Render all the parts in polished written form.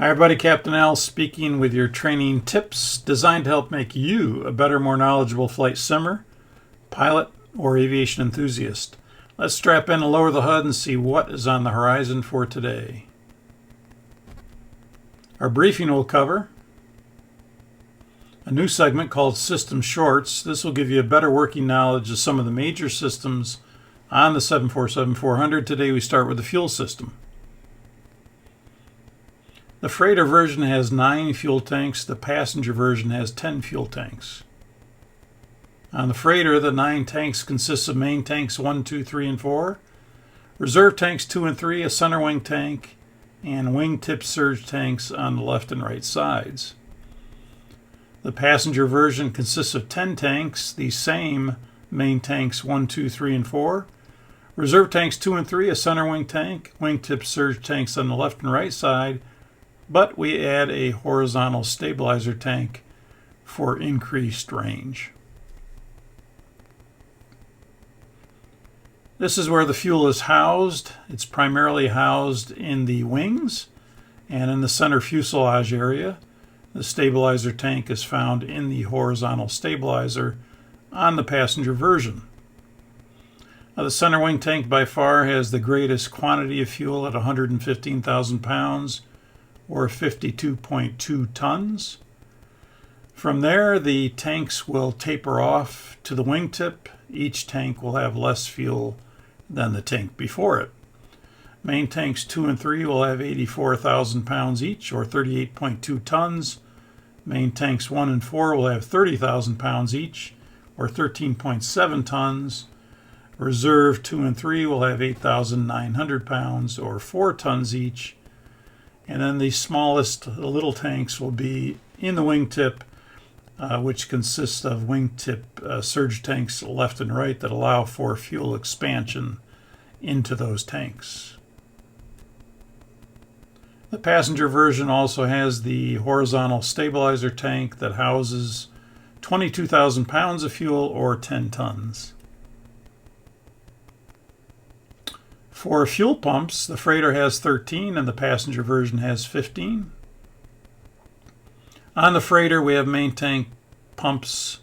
Hi everybody, Captain Al speaking with your training tips designed to help make you a better, more knowledgeable flight simmer, pilot, or aviation enthusiast. Let's strap in and lower the HUD and see what is on the horizon for today. Our briefing will cover a new segment called System Shorts. This will give you a better working knowledge of some of the major systems on the 747-400. Today we start with the fuel system. The freighter version has 9 fuel tanks. The passenger version has 10 fuel tanks. On the freighter, the 9 tanks consist of main tanks 1, 2, 3, and 4, reserve tanks 2 and 3, a center wing tank, and wingtip surge tanks on the left and right sides. The passenger version consists of 10 tanks, the same main tanks 1, 2, 3, and 4, reserve tanks 2 and 3, a center wing tank, wingtip surge tanks on the left and right side, but we add a horizontal stabilizer tank for increased range. This is where the fuel is housed. It's primarily housed in the wings and in the center fuselage area. The stabilizer tank is found in the horizontal stabilizer on the passenger version. The center wing tank by far has the greatest quantity of fuel at 115,000 pounds or 52.2 tons. From there, the tanks will taper off to the wingtip. Each tank will have less fuel than the tank before it. Main tanks 2 and 3 will have 84,000 pounds each, or 38.2 tons. Main tanks 1 and 4 will have 30,000 pounds each, or 13.7 tons. Reserve 2 and 3 will have 8,900 pounds, or 4 tons each. And then the smallest little tanks will be in the wingtip, which consists of wingtip surge tanks left and right that allow for fuel expansion into those tanks. The passenger version also has the horizontal stabilizer tank that houses 22,000 pounds of fuel or 10 tons. For fuel pumps, the freighter has 13 and the passenger version has 15. On the freighter, we have main tank pumps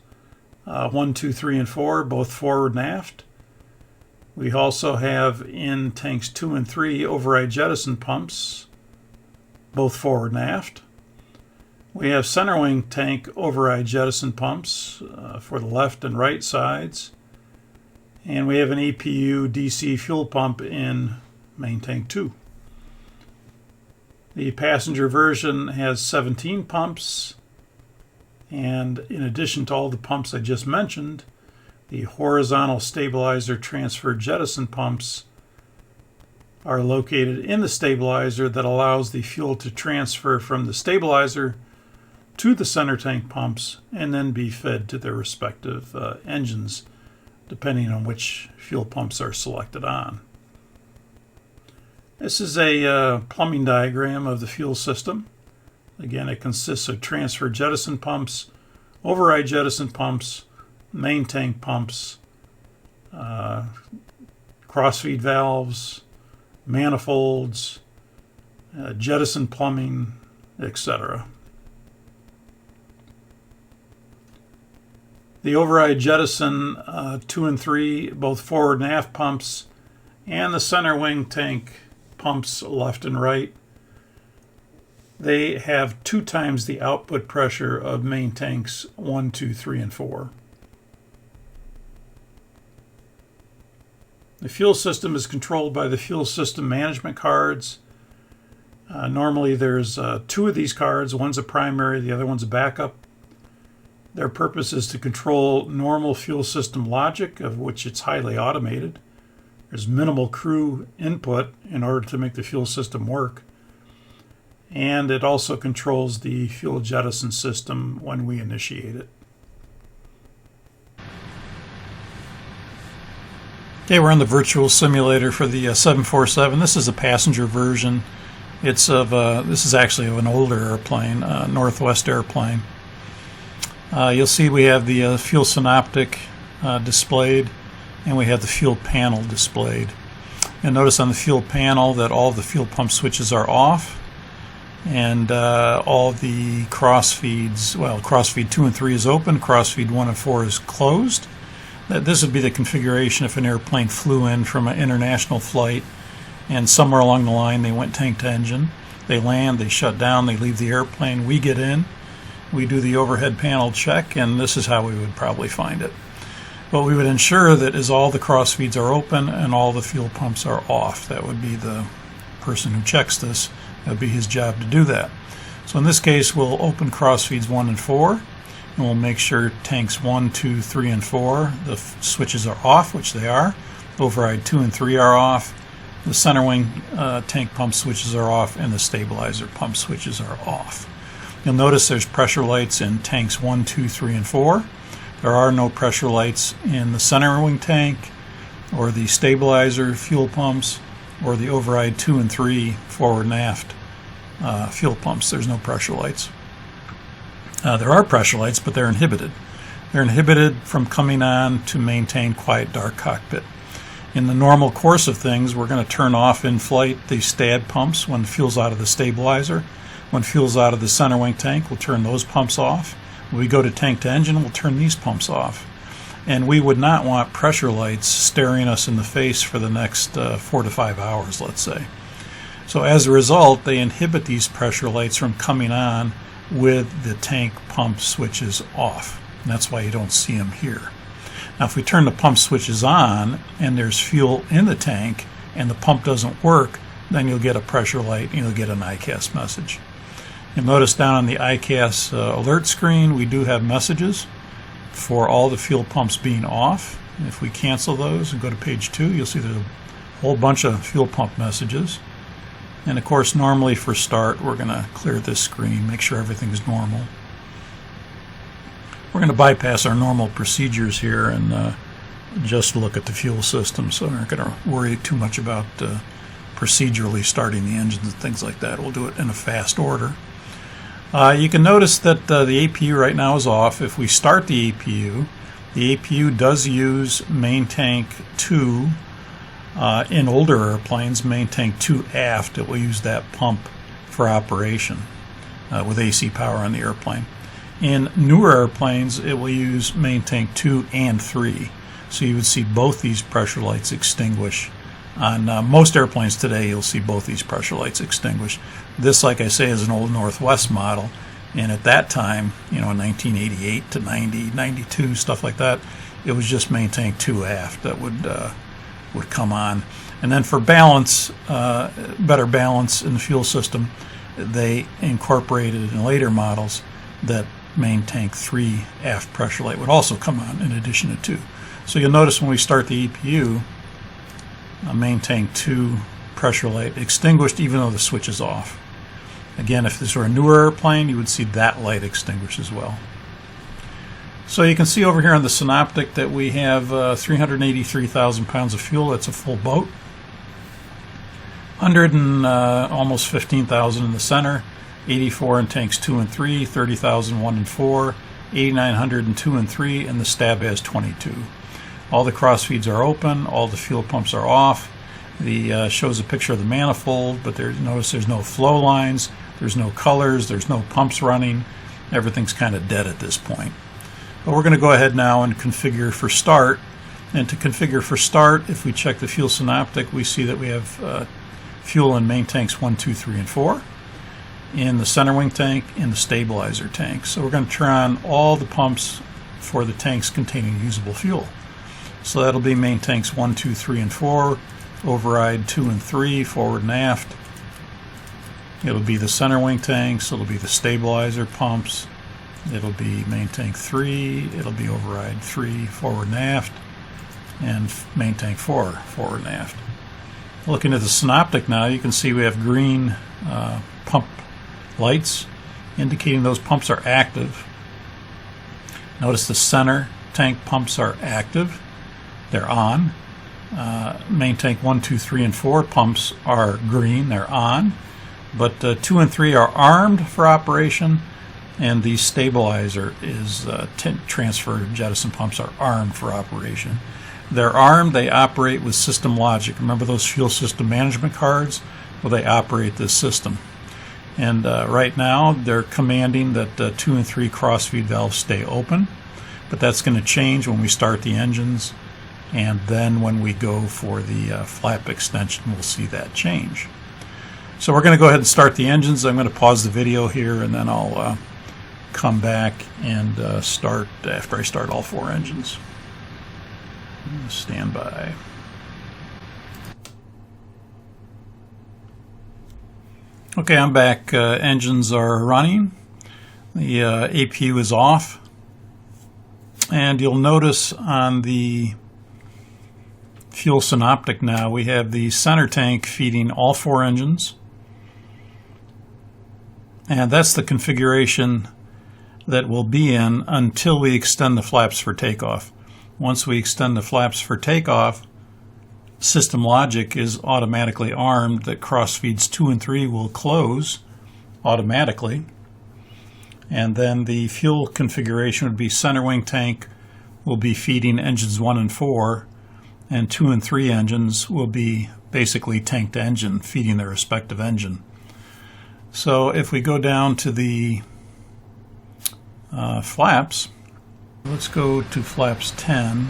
1, 2, 3, and 4, both forward and aft. We also have in tanks 2 and 3 override jettison pumps, both forward and aft. We have center wing tank override jettison pumps for the left and right sides. And we have an EPU DC fuel pump in main tank 2. The passenger version has 17 pumps, and in addition to all the pumps I just mentioned, the horizontal stabilizer transfer jettison pumps are located in the stabilizer that allows the fuel to transfer from the stabilizer to the center tank pumps and then be fed to their respective engines, depending on which fuel pumps are selected on. This is a plumbing diagram of the fuel system. Again, it consists of transfer jettison pumps, override jettison pumps, main tank pumps, crossfeed valves, manifolds, jettison plumbing, etc. The override jettison 2 and 3, both forward and aft pumps, and the center wing tank pumps left and right, they have 2 times the output pressure of main tanks 1, 2, 3, and 4. The fuel system is controlled by the fuel system management cards. Normally there's 2 of these cards. One's a primary, the other one's a backup. Their purpose is to control normal fuel system logic, of which it's highly automated. There's minimal crew input in order to make the fuel system work. And it also controls the fuel jettison system when we initiate it. Okay, we're in the virtual simulator for the 747. This is a passenger version. This is actually of an older airplane, Northwest airplane. You'll see we have the fuel synoptic displayed, and we have the fuel panel displayed. You'll notice on the fuel panel that all of the fuel pump switches are off. And all the cross feeds, well, cross feed 2 and 3 is open, cross feed 1 and 4 is closed. This would be the configuration if an airplane flew in from an international flight and somewhere along the line they went tank to engine. They land, they shut down, they leave the airplane, we get in, we do the overhead panel check, and this is how we would probably find it. But we would ensure that as all the cross feeds are open and all the fuel pumps are off. That would be the person who checks this. That would be his job to do that. So in this case, we'll open cross feeds 1 and 4, and we'll make sure tanks 1, 2, 3, and 4, the switches are off, which they are. Override 2 and 3 are off. The center wing tank pump switches are off, and the stabilizer pump switches are off. You'll notice there's pressure lights in tanks 1, 2, 3, and 4. There are no pressure lights in the center wing tank, or the stabilizer fuel pumps, or the override 2 and 3 forward and aft fuel pumps. There's no pressure lights. There are pressure lights, but they're inhibited. They're inhibited from coming on to maintain quiet, dark cockpit. In the normal course of things, we're going to turn off in flight the STAD pumps when fuel's out of the stabilizer. When fuel's out of the center wing tank, we'll turn those pumps off. When we go to tank to engine, we'll turn these pumps off. And we would not want pressure lights staring us in the face for the next 4 to 5 hours, let's say. So as a result, they inhibit these pressure lights from coming on with the tank pump switches off. And that's why you don't see them here. Now if we turn the pump switches on and there's fuel in the tank and the pump doesn't work, then you'll get a pressure light and you'll get an ICAS message. You'll notice down on the ICAS alert screen we do have messages for all the fuel pumps being off. And if we cancel those and go to page 2, you'll see there's a whole bunch of fuel pump messages. And of course normally for start we're going to clear this screen, make sure everything's normal. We're going to bypass our normal procedures here and just look at the fuel system, so we're not going to worry too much about procedurally starting the engines and things like that. We'll do it in a fast order. You can notice that the APU right now is off. If we start the APU does use main tank 2 in older airplanes, main tank 2 aft. It will use that pump for operation with AC power on the airplane. In newer airplanes, it will use main tank 2 and 3. So you would see both these pressure lights extinguish. On most airplanes today, you'll see both these pressure lights extinguished. This, like I say, is an old Northwest model. And at that time, you know, in 1988 to 90, 92, stuff like that, it was just main tank 2 aft that would come on. And then for balance, better balance in the fuel system, they incorporated in later models that main tank 3 aft pressure light would also come on in addition to 2. So you'll notice when we start the EPU, main tank 2 pressure light extinguished even though the switch is off. Again, if this were a newer airplane, you would see that light extinguish as well. So you can see over here on the synoptic that we have 383,000 pounds of fuel. That's a full boat. 100 and almost 15,000 in the center. 84 in tanks 2 and 3, 30,000 1 and 4, 8,900 in 2 and 3, and the stab has 22. All the cross feeds are open, all the fuel pumps are off. The shows a picture of the manifold, but notice there's no flow lines, there's no colors, there's no pumps running. Everything's kind of dead at this point. But we're going to go ahead now and configure for start. And to configure for start, if we check the fuel synoptic, we see that we have fuel in main tanks 1, 2, 3, and 4. In the center wing tank, in the stabilizer tank. So we're going to turn on all the pumps for the tanks containing usable fuel. So that'll be main tanks 1, 2, 3, and 4, override 2 and 3, forward and aft. It'll be the center wing tanks, it'll be the stabilizer pumps, it'll be main tank 3, it'll be override 3, forward and aft, and main tank 4, forward and aft. Looking at the synoptic now, you can see we have green pump lights indicating those pumps are active. Notice the center tank pumps are active. They're on. Main tank 1, 2, 3, and 4 pumps are green. They're on. But 2 and 3 are armed for operation, and the stabilizer is transfer jettison pumps are armed for operation. They're armed. They operate with system logic. Remember those fuel system management cards? Well, they operate this system. And right now they're commanding that 2 and 3 crossfeed valves stay open, but that's going to change when we start the engines, and then when we go for the flap extension we'll see that change. So we're going to go ahead and start the engines. I'm going to pause the video here and then I'll come back and start after I start all 4 engines. Stand by. Okay, I'm back. Engines are running. The APU is off. And you'll notice on the fuel synoptic now we have the center tank feeding all 4 engines. And that's the configuration that we'll be in until we extend the flaps for takeoff. Once we extend the flaps for takeoff, system logic is automatically armed that crossfeeds 2 and 3 will close automatically, and then the fuel configuration would be center wing tank will be feeding engines 1 and 4, and 2 and 3 engines will be basically tank to engine feeding their respective engine. So if we go down to the flaps, let's go to flaps 10.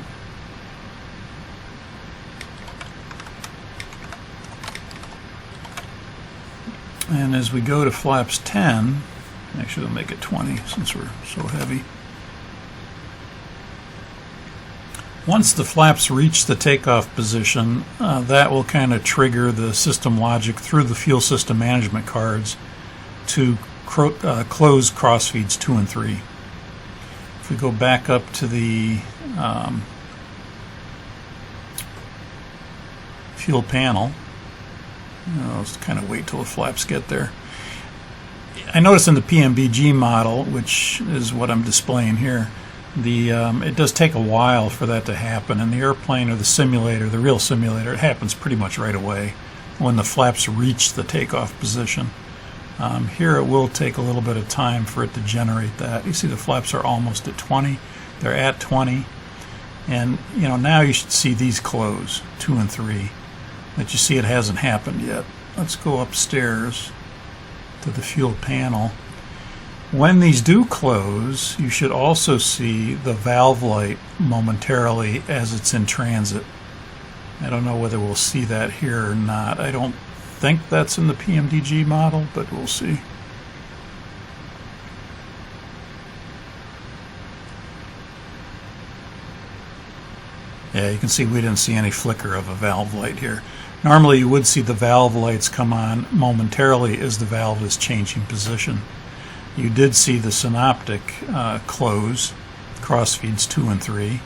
And as we go to flaps 10, actually we'll make it 20 since we're so heavy. Once the flaps reach the takeoff position, that will kind of trigger the system logic through the fuel system management cards to close crossfeeds 2 and 3. If we go back up to the fuel panel, let's kind of wait till the flaps get there. I noticed in the PMDG model, which is what I'm displaying here, it does take a while for that to happen. In the airplane or the simulator, the real simulator, it happens pretty much right away when the flaps reach the takeoff position. Here it will take a little bit of time for it to generate that. You see the flaps are almost at 20. They're at 20. And now you should see these close, 2 and 3. But you see it hasn't happened yet. Let's go upstairs to the fuel panel. When these do close, you should also see the valve light momentarily as it's in transit. I don't know whether we'll see that here or not. I don't think that's in the PMDG model, but we'll see. Yeah, you can see we didn't see any flicker of a valve light here. Normally you would see the valve lights come on momentarily as the valve is changing position. You did see the synoptic close, crossfeeds 2 and 3,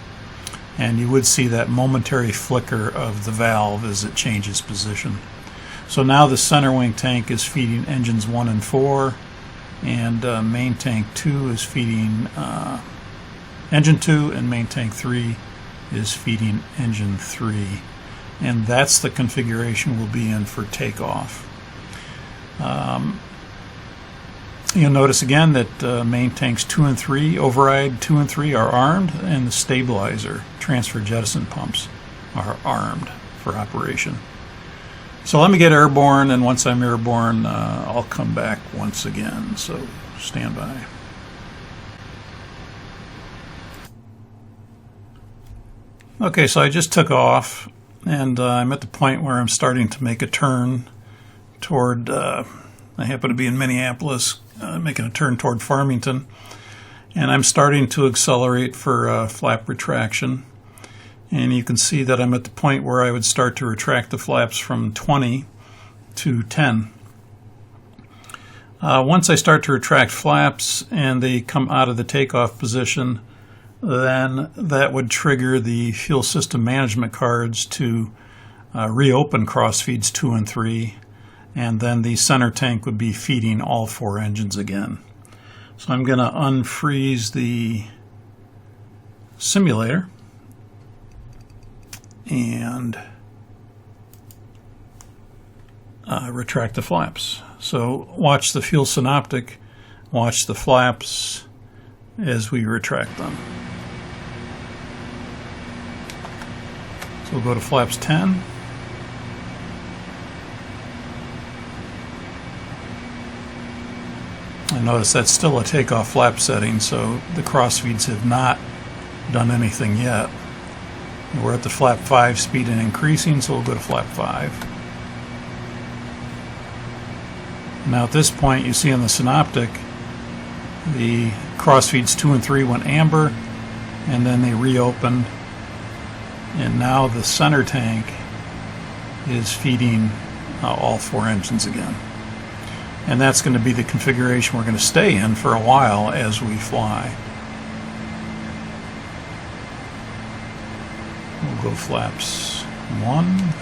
and you would see that momentary flicker of the valve as it changes position. So now the center wing tank is feeding engines 1 and 4, and main tank 2 is feeding engine 2, and main tank 3 is feeding engine 3. And that's the configuration we'll be in for takeoff. You'll notice again that main tanks 2 and 3, override 2 and 3 are armed, and the stabilizer transfer jettison pumps are armed for operation. So let me get airborne, and once I'm airborne, I'll come back once again. So stand by. Okay, so I just took off, and I'm at the point where I'm starting to make a turn toward, I happen to be in Minneapolis, making a turn toward Farmington, and I'm starting to accelerate for flap retraction. And you can see that I'm at the point where I would start to retract the flaps from 20 to 10. Once I start to retract flaps and they come out of the takeoff position, then that would trigger the fuel system management cards to reopen crossfeeds 2 and 3, and then the center tank would be feeding all 4 engines again. So I'm going to unfreeze the simulator and retract the flaps. So watch the fuel synoptic, watch the flaps as we retract them. So we'll go to flaps 10. And notice that's still a takeoff flap setting, so the crossfeeds have not done anything yet. We're at the flap 5 speed and increasing, so we'll go to flap 5. Now at this point, you see on the synoptic, the crossfeeds 2 and 3 went amber, and then they reopened, and now the center tank is feeding all 4 engines again. And that's going to be the configuration we're going to stay in for a while as we fly. We'll go flaps 1.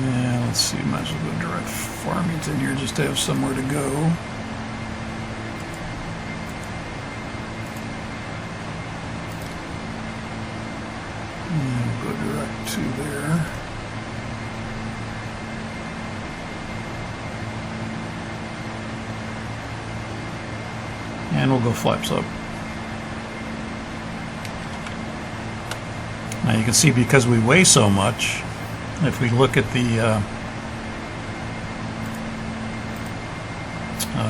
Yeah, let's see, might as well go direct Farmington here just to have somewhere to go. And we'll go direct to there. And we'll go flaps up. Now you can see, because we weigh so much, if we look at the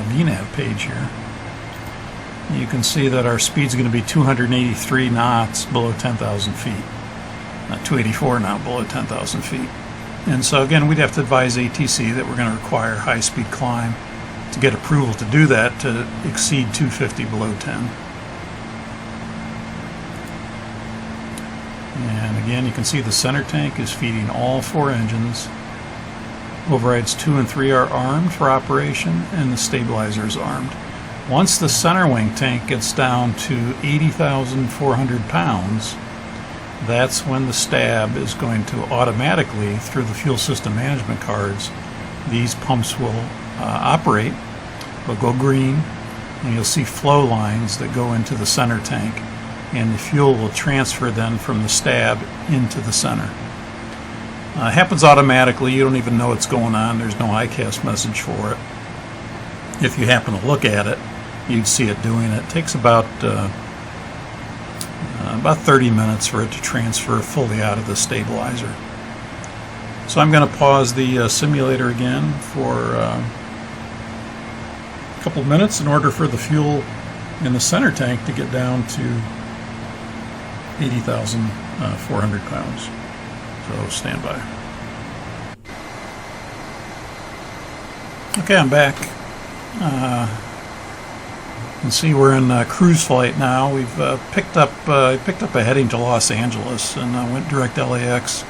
VNAV page here, you can see that our speed's going to be 283 knots below 10,000 feet. 284 knot below 10,000 feet. And so again, we'd have to advise ATC that we're going to require high-speed climb to get approval to do that, to exceed 250 below 10. And again, you can see the center tank is feeding all 4 engines. Overrides 2 and 3 are armed for operation, and the stabilizer is armed. Once the center wing tank gets down to 80,400 pounds, that's when the stab is going to automatically, through the fuel system management cards, these pumps will operate. They'll go green, and you'll see flow lines that go into the center tank, and the fuel will transfer then from the stab into the center. It happens automatically. You don't even know what's going on. There's no ICAS message for it. If you happen to look at it, you'd see it doing it. It takes about 30 minutes for it to transfer fully out of the stabilizer. So I'm going to pause the simulator again for a couple of minutes in order for the fuel in the center tank to get down to 80,400 pounds. So stand by. Okay, I'm back. You can see we're in cruise flight now. We've picked up a heading to Los Angeles, and went direct LAX.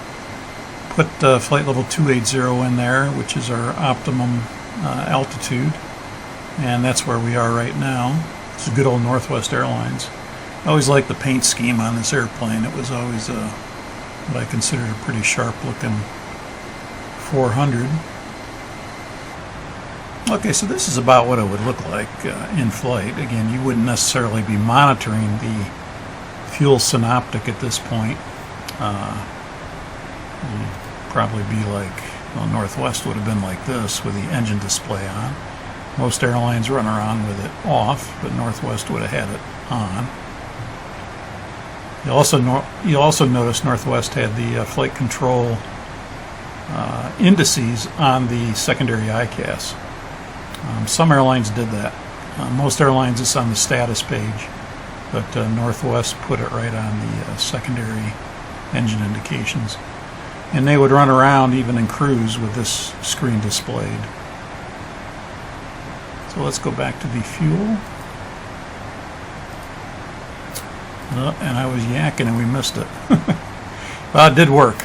Put flight level 280 in there, which is our optimum altitude, and that's where we are right now. It's a good old Northwest Airlines. I always liked the paint scheme on this airplane. It was always what I considered a pretty sharp-looking 400. Okay, so this is about what it would look like in flight. Again, you wouldn't necessarily be monitoring the fuel synoptic at this point. You'd probably be like, well, Northwest would have been like this with the engine display on. Most airlines run around with it off, but Northwest would have had it on. You also notice Northwest had the flight control indices on the secondary ICAS. Some airlines did that. Most airlines it's on the status page, but Northwest put it right on the secondary engine indications. And they would run around even in cruise with this screen displayed. So let's go back to the fuel. And I was yakking and we missed it. Well, it did work.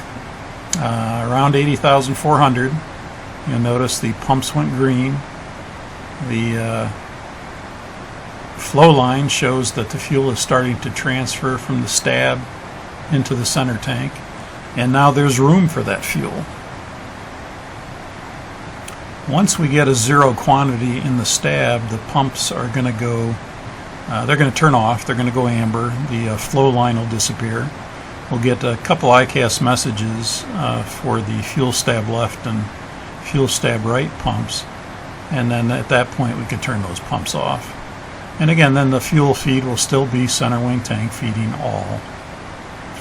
Around 80,400. You'll notice the pumps went green. The flow line shows that the fuel is starting to transfer from the stab into the center tank. And now there's room for that fuel. Once we get a zero quantity in the stab, the pumps are going to go, they're going to turn off, they're going to go amber, the flow line will disappear. We'll get a couple ICAS messages for the fuel stab left and fuel stab right pumps, and then at that point we can turn those pumps off. And again, then the fuel feed will still be center wing tank feeding all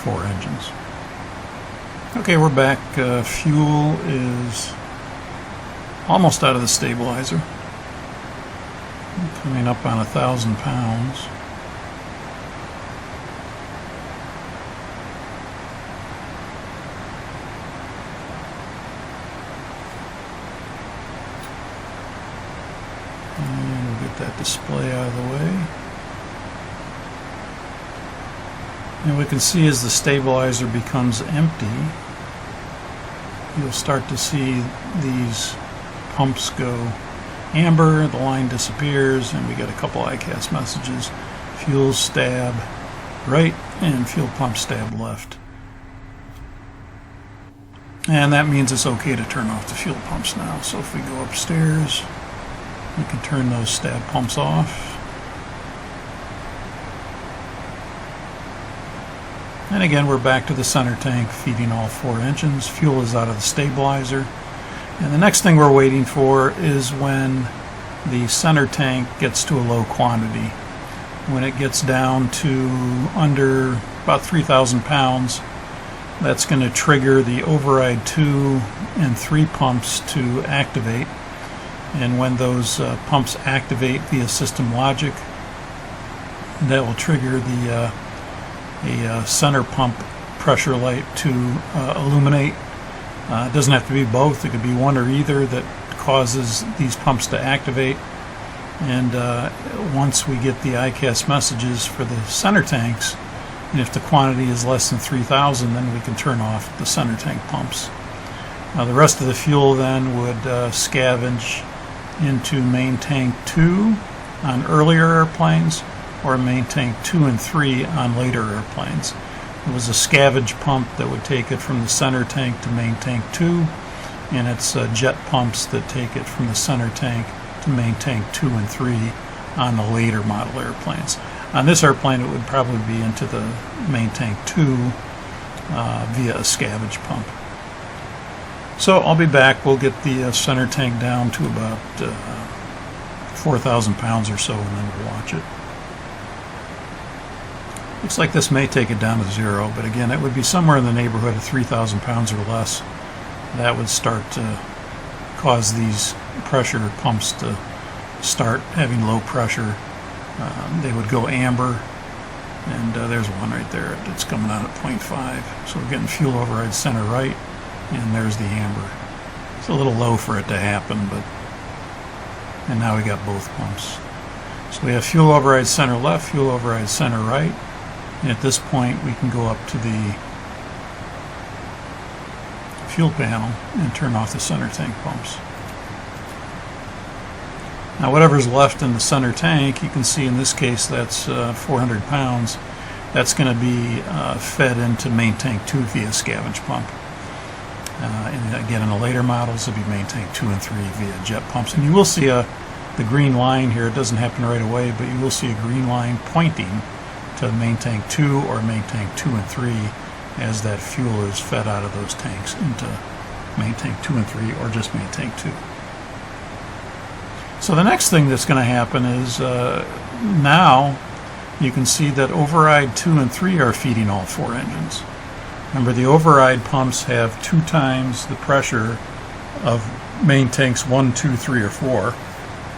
4 engines. Okay, we're back. Fuel is almost out of the stabilizer, coming up on 1,000 pounds. And we'll get that display out of the way. And we can see as the stabilizer becomes empty, you'll start to see these pumps go amber, the line disappears, and we get a couple ICAS messages: fuel stab right and fuel pump stab left. And that means it's okay to turn off the fuel pumps now. So if we go upstairs, we can turn those stab pumps off. And again, we're back to the center tank feeding all 4 engines. Fuel is out of the stabilizer. And the next thing we're waiting for is when the center tank gets to a low quantity. When it gets down to under about 3,000 pounds, that's going to trigger the override 2 and 3 pumps to activate. And when those pumps activate via system logic, that will trigger the a center pump pressure light to illuminate. It doesn't have to be both, it could be one or either that causes these pumps to activate. And once we get the ICAS messages for the center tanks, and if the quantity is less than 3,000, then we can turn off the center tank pumps. The rest of the fuel then would scavenge into main tank 2 on earlier airplanes, or main tank 2 and 3 on later airplanes. It was a scavenge pump that would take it from the center tank to main tank 2, and it's jet pumps that take it from the center tank to main tank 2 and 3 on the later model airplanes. On this airplane, it would probably be into the main tank 2 via a scavenge pump. So I'll be back. We'll get the center tank down to about 4,000 pounds or so, and then we'll watch it. Looks like this may take it down to 0, but again, it would be somewhere in the neighborhood of 3,000 pounds or less. That would start to cause these pressure pumps to start having low pressure. They would go amber, and there's one right there. It's coming out at 0.5. So we're getting fuel override center right, and there's the amber. It's a little low for it to happen, but and now we got both pumps. So we have fuel override center left, fuel override center right. And at this point, we can go up to the fuel panel and turn off the center tank pumps. Now, whatever's left in the center tank, you can see in this case that's 400 pounds. That's going to be fed into main tank 2 via scavenge pump. And again, in the later models, it'll be main tank 2 and 3 via jet pumps. And you will see the green line here. It doesn't happen right away, but you will see a green line pointing to main tank 2 or main tank 2 and 3 as that fuel is fed out of those tanks into main tank 2 and 3 or just main tank 2. So the next thing that's going to happen is now you can see that override 2 and 3 are feeding all 4 engines. Remember, the override pumps have 2 times the pressure of main tanks 1, 2, 3, or 4.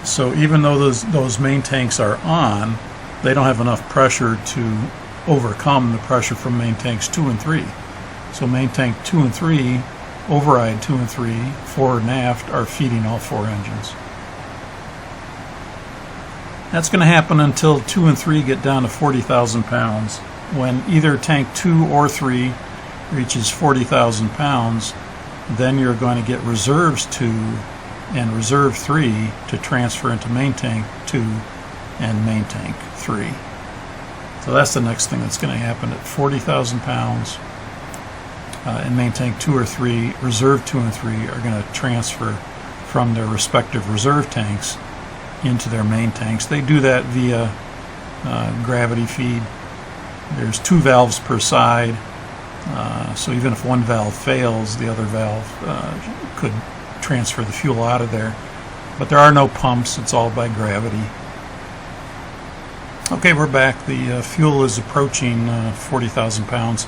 So even though those main tanks are on, they don't have enough pressure to overcome the pressure from main tanks 2 and 3. So main tank 2 and 3, override 2 and 3, forward and aft are feeding all 4 engines. That's going to happen until 2 and 3 get down to 40,000 pounds. When either tank 2 or 3 reaches 40,000 pounds, then you're going to get reserves 2 and reserve 3 to transfer into main tank 2 and main tank 3. So that's the next thing that's going to happen at 40,000 pounds. In main tank 2 or 3, reserve 2 and 3 are going to transfer from their respective reserve tanks into their main tanks. They do that via gravity feed. There's 2 valves per side, so even if one valve fails, the other valve could transfer the fuel out of there. But there are no pumps, it's all by gravity. Okay, we're back. The fuel is approaching 40,000 pounds,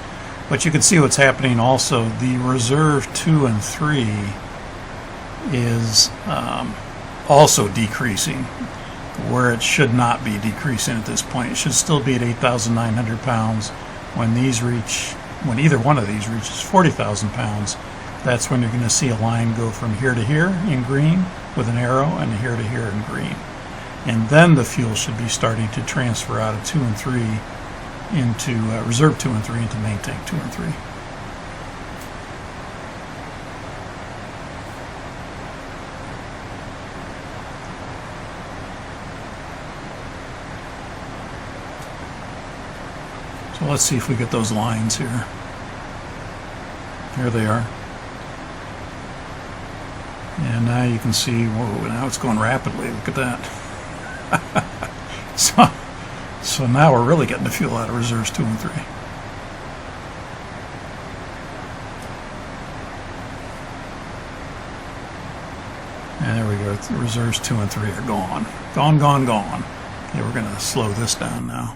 but you can see what's happening also. The reserve 2 and 3 is also decreasing, where it should not be decreasing at this point. It should still be at 8,900 pounds. When either one of these reaches 40,000 pounds, that's when you're going to see a line go from here to here in green with an arrow, and here to here in green. And then the fuel should be starting to transfer out of 2 and 3 into reserve 2 and 3 into main tank 2 and 3. So let's see if we get those lines here. Here they are. And now you can see, whoa, now it's going rapidly. Look at that. So now we're really getting the fuel out of reserves 2 and 3. And there we go. The reserves 2 and 3 are gone. Gone, gone, gone. Okay, we're going to slow this down now.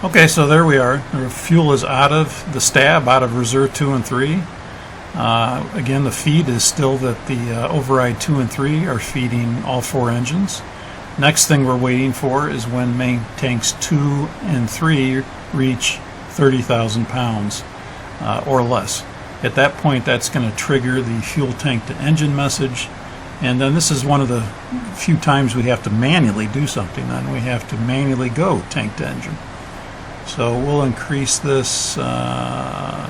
Okay, so there we are. The fuel is out of the stab, out of reserve 2 and 3. Again, the feed is still that the override 2 and 3 are feeding all 4 engines. Next thing we're waiting for is when main tanks 2 and 3 reach 30,000 pounds or less. At that point, that's going to trigger the fuel tank to engine message. And then this is one of the few times we have to manually do something. Then we have to manually go tank to engine. So we'll increase this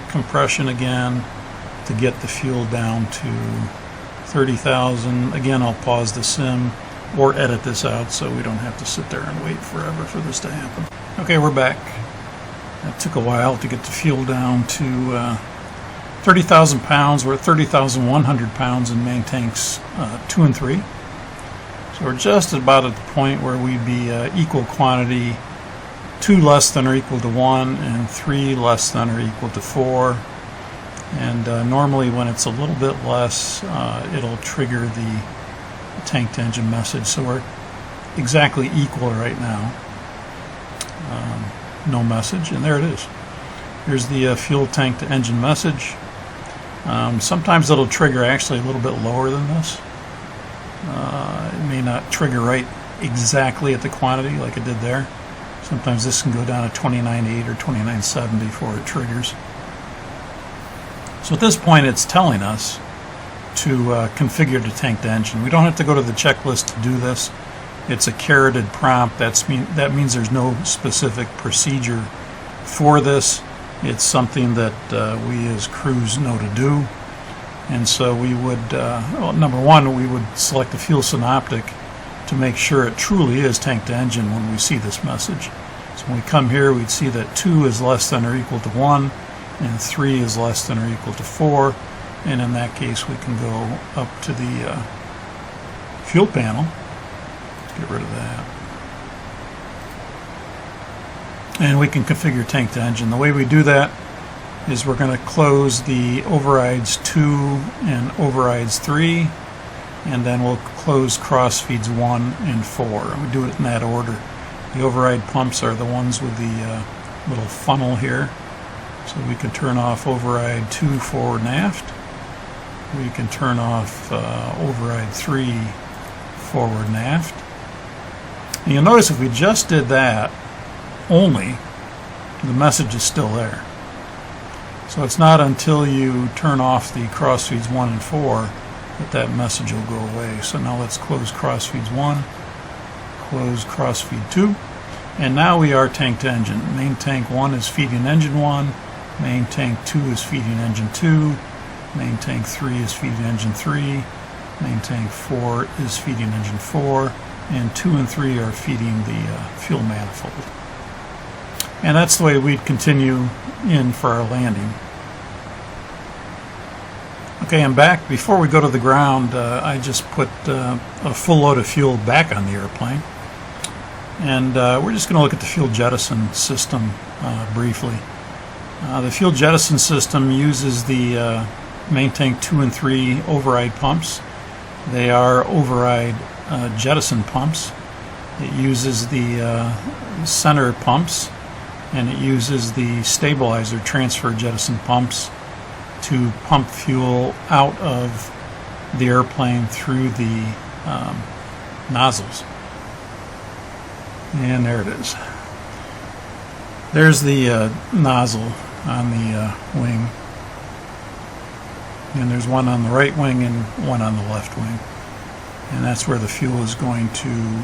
compression again to get the fuel down to 30,000. Again, I'll pause the sim or edit this out so we don't have to sit there and wait forever for this to happen. Okay, we're back. It took a while to get the fuel down to 30,000 pounds. We're at 30,100 pounds in main tanks 2 and 3. So we're just about at the point where we'd be equal quantity, 2 less than or equal to 1 and 3 less than or equal to 4. And normally when it's a little bit less, it'll trigger the tank to engine message. So we're exactly equal right now. No message, and there it is. Here's the fuel tank to engine message. Sometimes it'll trigger actually a little bit lower than this. It may not trigger right exactly at the quantity like it did there. Sometimes this can go down to 29.8 or 29.7 before it triggers. So at this point it's telling us to configure the tank to engine. We don't have to go to the checklist to do this. It's a carroted prompt. That means there's no specific procedure for this. It's something that we as crews know to do. And so we would, well, number one, we would select the fuel synoptic to make sure it truly is tank to engine when we see this message. So when we come here, we'd see that 2 is less than or equal to 1, and 3 is less than or equal to 4. And in that case, we can go up to the fuel panel. Let's get rid of that. And we can configure tank to engine. The way we do that is we're going to close the overrides 2 and overrides 3, and then we'll close cross feeds 1 and 4. And we do it in that order. The override pumps are the ones with the little funnel here. So we can turn off override 2 forward and aft. We can turn off override 3 forward and aft. And you'll notice if we just did that only, the message is still there. So it's not until you turn off the cross feeds 1 and 4 that message will go away. So now let's close cross feeds 1, close cross feed 2, and now we are tank to engine. Main tank 1 is feeding engine 1, main tank 2 is feeding engine 2, main tank 3 is feeding engine 3, main tank 4 is feeding engine 4, and 2 and 3 are feeding the fuel manifold. And that's the way we'd continue in for our landing. Okay, I'm back. Before we go to the ground, I just put a full load of fuel back on the airplane. And we're just going to look at the fuel jettison system briefly. The fuel jettison system uses the main tank 2 and 3 override pumps. They are override jettison pumps. It uses the center pumps, and it uses the stabilizer transfer jettison pumps to pump fuel out of the airplane through the nozzles. And there it is. There's the nozzle on the wing. And there's one on the right wing and one on the left wing. And that's where the fuel is going to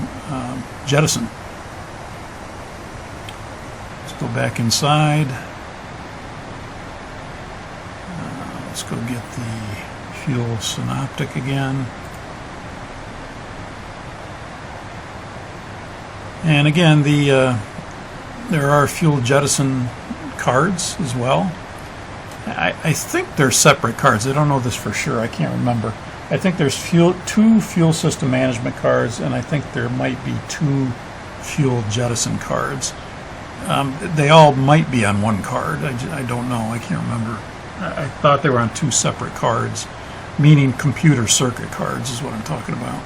jettison. Let's go back inside. Let's go get the fuel synoptic again. And again, there are fuel jettison cards as well. I think they're separate cards. I don't know this for sure. I can't remember. I think there's two fuel system management cards, and I think there might be 2 fuel jettison cards. They all might be on one card. I don't know. I can't remember. I thought they were on 2 separate cards, meaning computer circuit cards is what I'm talking about.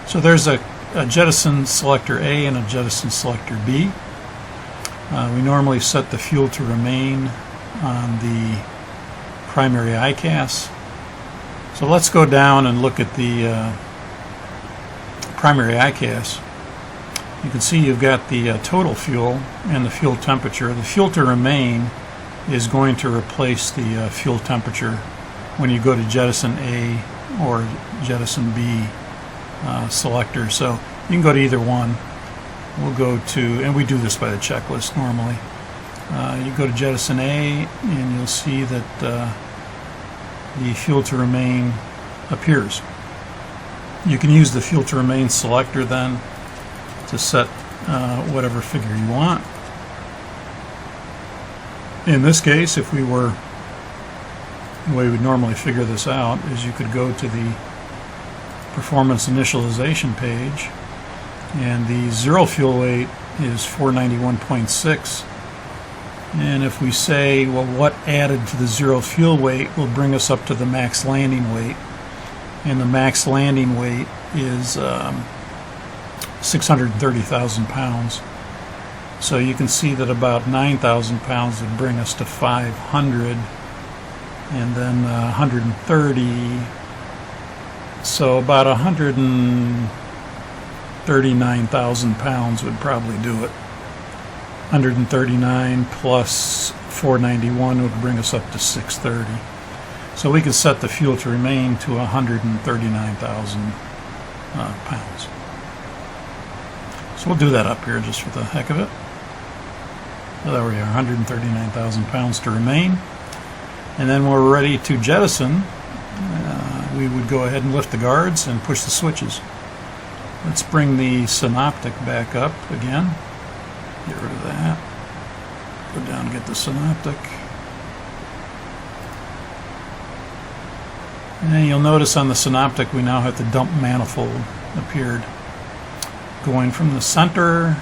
So there's a jettison selector A and a jettison selector B. We normally set the fuel to remain on the primary ICAS. So let's go down and look at the primary ICAS. You can see you've got the total fuel and the fuel temperature. The fuel to remain is going to replace the fuel temperature when you go to jettison A or jettison B selector. So you can go to either one. We'll go to, and we do this by the checklist normally. You go to jettison A and you'll see that the fuel to remain appears. You can use the fuel to remain selector then to set whatever figure you want. In this case, if we were, the way we'd normally figure this out is you could go to the performance initialization page, and the zero fuel weight is 491.6. And if we say, well, what added to the zero fuel weight will bring us up to the max landing weight, and the max landing weight is 630,000 pounds. So you can see that about 9,000 pounds would bring us to 500, and then 130. So about 139,000 pounds would probably do it. 139 plus 491 would bring us up to 630. So we could set the fuel to remain to 139,000 pounds. So we'll do that up here just for the heck of it. So there we are, 139,000 pounds to remain. And then when we're ready to jettison, we would go ahead and lift the guards and push the switches. Let's bring the synoptic back up again. Get rid of that. Go down and get the synoptic. And you'll notice on the synoptic we now have the dump manifold appeared. Going from the center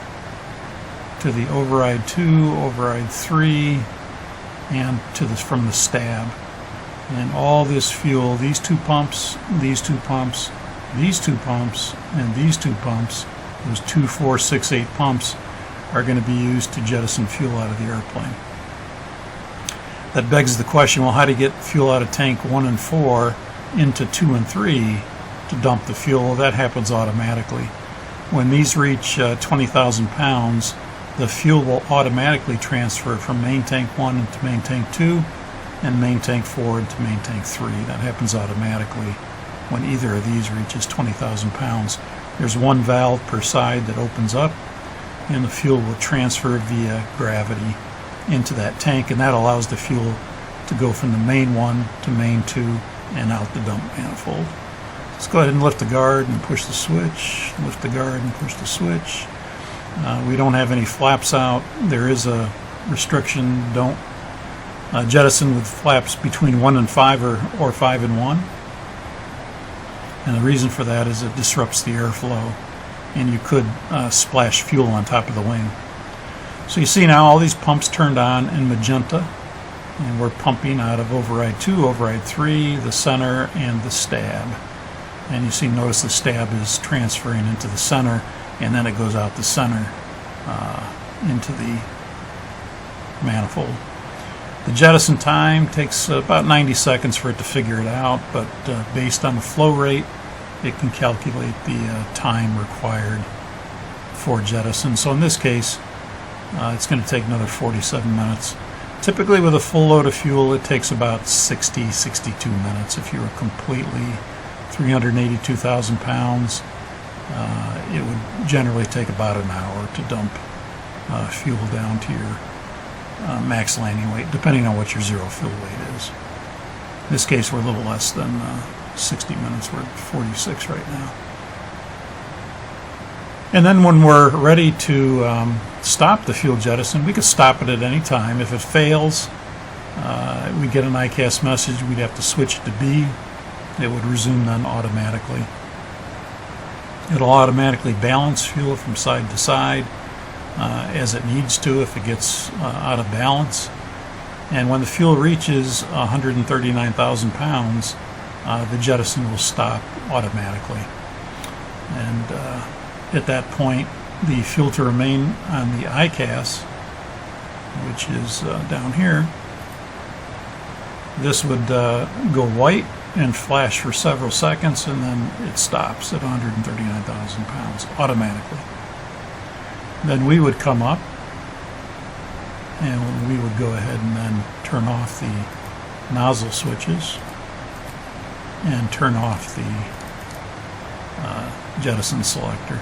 to the override 2, override 3, and to this from the stab. And all this fuel, these 2 pumps, these 2 pumps, these 2 pumps, and these 2 pumps, those 2, 4, 6, 8 pumps, are going to be used to jettison fuel out of the airplane. That begs the question, well, how do you get fuel out of tank 1 and 4 into 2 and 3 to dump the fuel? Well, that happens automatically. When these reach 20,000 pounds, the fuel will automatically transfer from main tank 1 into main tank 2 and main tank 4 into main tank 3. That happens automatically when either of these reaches 20,000 pounds. There's one valve per side that opens up, and the fuel will transfer via gravity into that tank, and that allows the fuel to go from the main 1 to main 2 and out the dump manifold. Let's go ahead and lift the guard and push the switch, lift the guard and push the switch. We don't have any flaps out. There is a restriction, don't jettison with flaps between 1 and 5 or 5 and 1. And the reason for that is it disrupts the airflow, and you could splash fuel on top of the wing. So you see now all these pumps turned on in magenta, and we're pumping out of override 2, override 3, the center, and the stab. And you see, notice the stab is transferring into the center, and then it goes out the center into the manifold. The jettison time takes about 90 seconds for it to figure it out, but based on the flow rate, it can calculate the time required for jettison. So in this case, it's going to take another 47 minutes. Typically with a full load of fuel, it takes about 62 minutes. If you were completely 382,000 pounds, it would generally take about an hour to dump fuel down to your max landing weight, depending on what your zero fuel weight is. In this case, we're a little less than 60 minutes. We're at 46 right now. And then when we're ready to stop the fuel jettison, we could stop it at any time. If it fails, we get an ICAS message. We'd have to switch it to B. It would resume then automatically. It'll automatically balance fuel from side to side as it needs to if it gets out of balance. And when the fuel reaches 139,000 pounds, the jettison will stop automatically. And at that point, the fuel to remain on the ICAS, which is down here, this would go white and flash for several seconds, and then it stops at 139,000 pounds automatically. Then we would come up, and we would go ahead and then turn off the nozzle switches and turn off the jettison selector.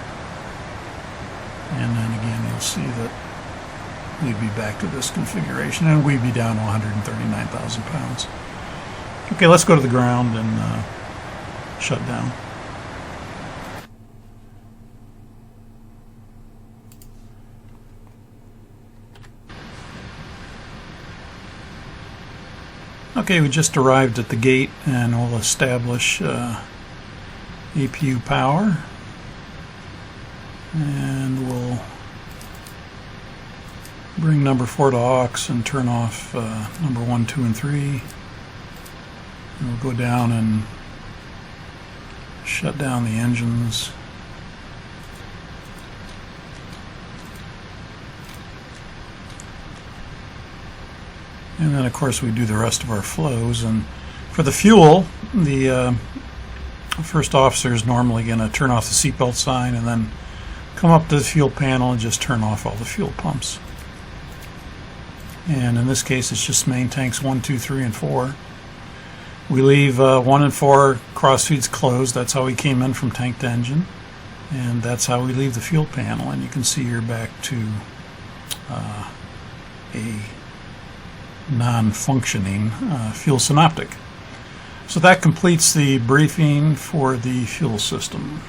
And then again, you'll see that we'd be back to this configuration, and we'd be down to 139,000 pounds. Okay, let's go to the ground and shut down. Okay, we just arrived at the gate, and we'll establish APU power, and we'll bring number 4 to aux and turn off number 1, 2, and 3. And we'll go down and shut down the engines. And then, of course, we do the rest of our flows. And for the fuel, the first officer is normally going to turn off the seatbelt sign and then come up to the fuel panel and just turn off all the fuel pumps. And in this case, it's just main tanks 1, 2, 3, and 4. We leave 1 and 4 cross feeds closed. That's how we came in from tank to engine. And that's how we leave the fuel panel. And you can see you're back to a non-functioning fuel synoptic. So that completes the briefing for the fuel system.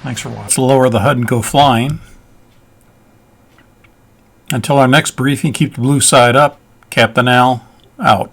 Thanks for watching. Let's lower the HUD and go flying. Until our next briefing, keep the blue side up. Captain Al, out.